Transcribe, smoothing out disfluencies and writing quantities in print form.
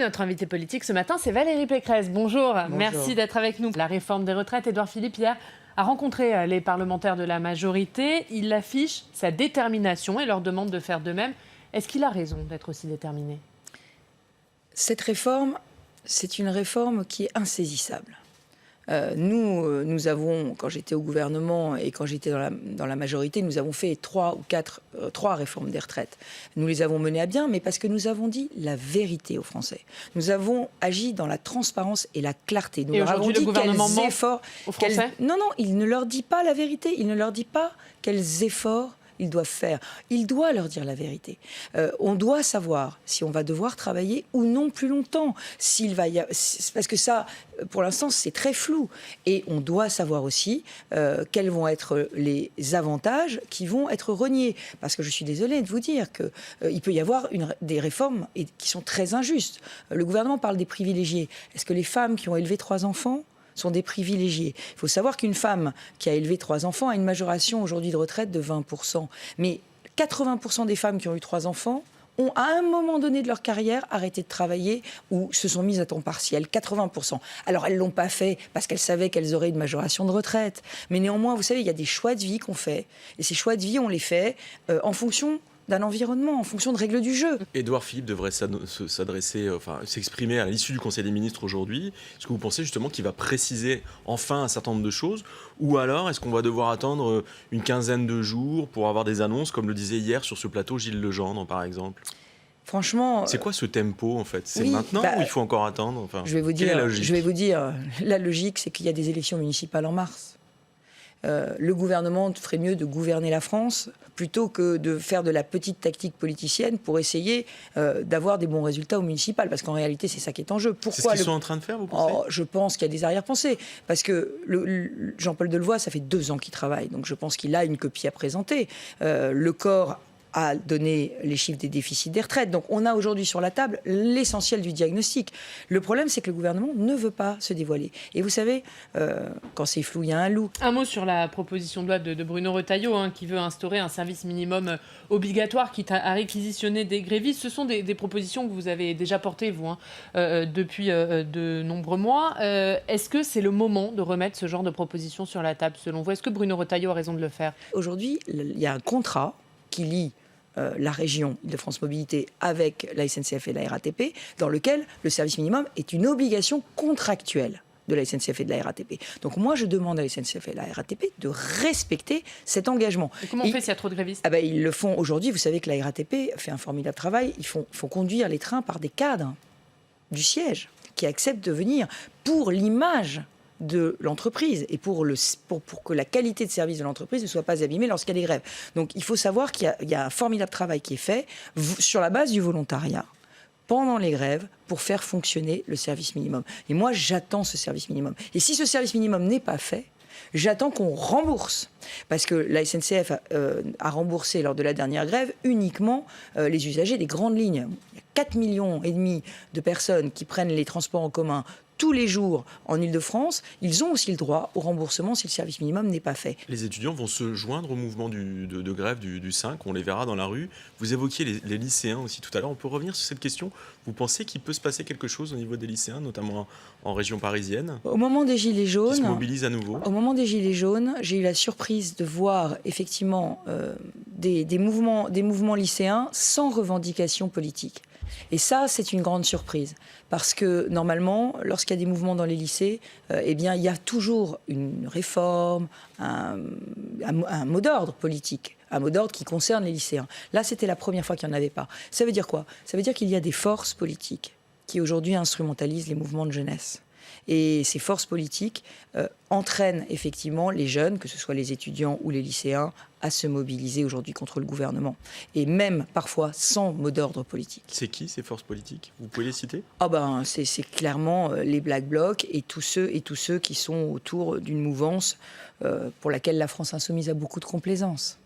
notre invitée politique ce matin, c'est Valérie Pécresse. Bonjour. Merci d'être avec nous. La réforme des retraites, Édouard Philippe, hier, a rencontré les parlementaires de la majorité. Il affiche sa détermination et leur demande de faire de même. Est-ce qu'il a raison d'être aussi déterminé ? Cette réforme, c'est une réforme qui est insaisissable. Nous avons, quand j'étais au gouvernement et quand j'étais dans la majorité, nous avons fait trois réformes des retraites. Nous les avons menées à bien, mais parce que nous avons dit la vérité aux Français. Nous avons agi dans la transparence et la clarté. Nous leur avons dit quels efforts... aux Français ? Non, il ne leur dit pas la vérité. Il ne leur dit pas quels efforts ils doivent faire. Il doit leur dire la vérité. On doit savoir si on va devoir travailler ou non plus longtemps. Parce que ça, pour l'instant, c'est très flou. Et on doit savoir aussi quels vont être les avantages qui vont être reniés. Parce que je suis désolée de vous dire qu'il peut y avoir des réformes qui sont très injustes. Le gouvernement parle des privilégiés. Est-ce que les femmes qui ont élevé 3 enfants sont des privilégiés? Il faut savoir qu'une femme qui a élevé 3 enfants a une majoration aujourd'hui de retraite de 20%. Mais 80% des femmes qui ont eu 3 enfants ont, à un moment donné de leur carrière, arrêté de travailler ou se sont mises à temps partiel. 80%. Alors, elles ne l'ont pas fait parce qu'elles savaient qu'elles auraient une majoration de retraite. Mais néanmoins, vous savez, il y a des choix de vie qu'on fait. Et ces choix de vie, on les fait en fonction d'un environnement, en fonction de règles du jeu. Édouard Philippe devrait s'exprimer à l'issue du Conseil des ministres aujourd'hui. Est-ce que vous pensez justement qu'il va préciser enfin un certain nombre de choses ? Ou alors, est-ce qu'on va devoir attendre une quinzaine de jours pour avoir des annonces, comme le disait hier sur ce plateau Gilles Legendre, par exemple ? Franchement... C'est quoi ce tempo, en fait ? C'est maintenant ou il faut encore attendre ? Je vais vous dire, la logique, c'est qu'il y a des élections municipales en mars. Le gouvernement ferait mieux de gouverner la France plutôt que de faire de la petite tactique politicienne pour essayer d'avoir des bons résultats au municipal. Parce qu'en réalité, c'est ça qui est en jeu. C'est ce qu'ils sont en train de faire, vous pensez ? Je pense qu'il y a des arrière-pensées. Parce que Jean-Paul Delevoye, ça fait 2 ans qu'il travaille. Donc je pense qu'il a une copie à présenter. Le corps a donné les chiffres des déficits des retraites. Donc on a aujourd'hui sur la table l'essentiel du diagnostic. Le problème, c'est que le gouvernement ne veut pas se dévoiler. Et vous savez, quand c'est flou, il y a un loup. Un mot sur la proposition de loi de Bruno Retailleau, qui veut instaurer un service minimum obligatoire, quitte à réquisitionner des grévistes. Ce sont des propositions que vous avez déjà portées, vous, depuis de nombreux mois. Est-ce que c'est le moment de remettre ce genre de propositions sur la table, selon vous ? Est-ce que Bruno Retailleau a raison de le faire ? Aujourd'hui, il y a un contrat qui lie la région Île-de-France Mobilité avec la SNCF et la RATP, dans lequel le service minimum est une obligation contractuelle de la SNCF et de la RATP. Donc moi, je demande à la SNCF et à la RATP de respecter cet engagement. Et comment on fait s'il y a trop de grévistes ? Ils le font aujourd'hui. Vous savez que la RATP fait un formidable travail. Ils font conduire les trains par des cadres du siège qui acceptent de venir pour l'image de l'entreprise et pour que la qualité de service de l'entreprise ne soit pas abîmée lorsqu'il y a des grèves. Donc il faut savoir qu'il y a un formidable travail qui est fait sur la base du volontariat pendant les grèves pour faire fonctionner le service minimum. Et moi, j'attends ce service minimum. Et si ce service minimum n'est pas fait, j'attends qu'on rembourse. Parce que la SNCF a remboursé lors de la dernière grève uniquement les usagers des grandes lignes. Il y a 4,5 millions de personnes qui prennent les transports en commun tous les jours en Île-de-France. Ils ont aussi le droit au remboursement si le service minimum n'est pas fait. Les étudiants vont se joindre au mouvement de grève du 5, on les verra dans la rue. Vous évoquiez les lycéens aussi tout à l'heure. On peut revenir sur cette question. Vous pensez qu'il peut se passer quelque chose au niveau des lycéens, notamment en région parisienne ? Au moment des Gilets jaunes, qui se mobilisent à nouveau. Au moment des Gilets jaunes, j'ai eu la surprise de voir effectivement des mouvements lycéens sans revendication politique. Et ça, c'est une grande surprise. Parce que, normalement, lorsqu'il y a des mouvements dans les lycées, il y a toujours une réforme, un mot d'ordre politique, un mot d'ordre qui concerne les lycéens. Là, c'était la première fois qu'il n'y en avait pas. Ça veut dire quoi ? Ça veut dire qu'il y a des forces politiques qui, aujourd'hui, instrumentalisent les mouvements de jeunesse. Et ces forces politiques entraînent effectivement les jeunes, que ce soit les étudiants ou les lycéens, à se mobiliser aujourd'hui contre le gouvernement. Et même parfois sans mot d'ordre politique. C'est qui ces forces politiques ? Vous pouvez les citer ? C'est clairement les Black Blocs et tous ceux qui sont autour d'une mouvance pour laquelle la France insoumise a beaucoup de complaisance.